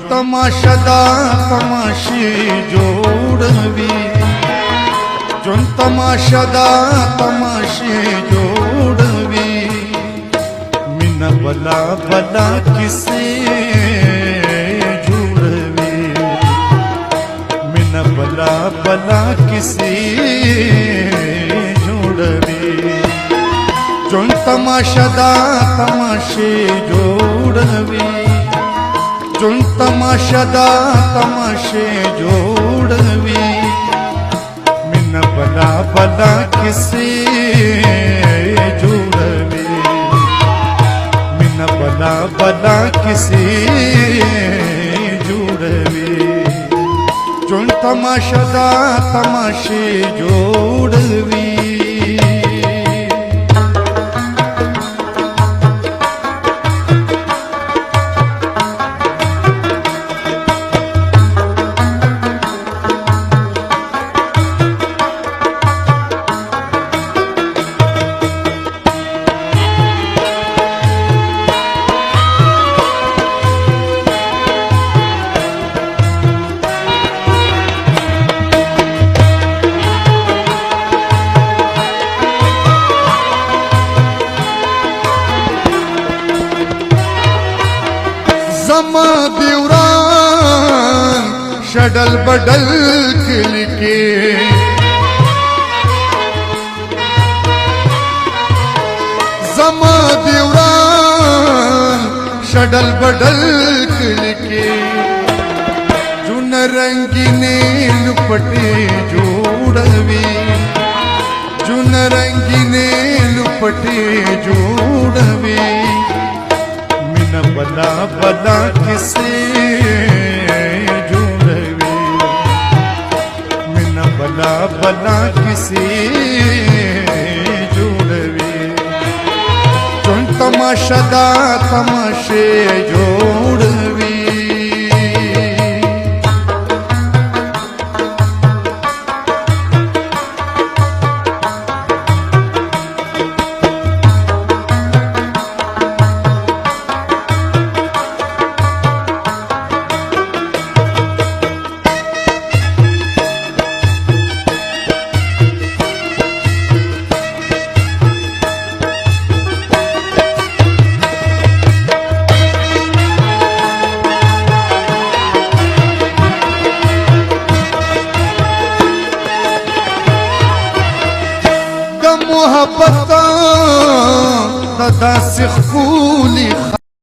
तमाशदा तमाशे जोड़वी जोन तमाशदा तमाशे जोड़वी मिन भला भला किसे जुड़वी मिन भला भला किसे जुड़वी जोन तमाशदा तमाशे जोड़वी जोन तमाशदा तमाशे जोड़वी मिन भला भला किसे जुड़वी मिन भला भला किसे जुड़वी जोन तमाशदा तमाशे जोड़वी जमा देवरान शडल बडल खिलके जमा देवरान शडल बडल खिलके जुन रंगीने लुपटे जोड़वी जुन रंगीने लुपटे जोड़वी मिन भला भला किसे जुड़वी मिन भला भला किसे जुड़वी जोन तमाशदा तमाशे जोड़वी मोहब्बत तदा सिखू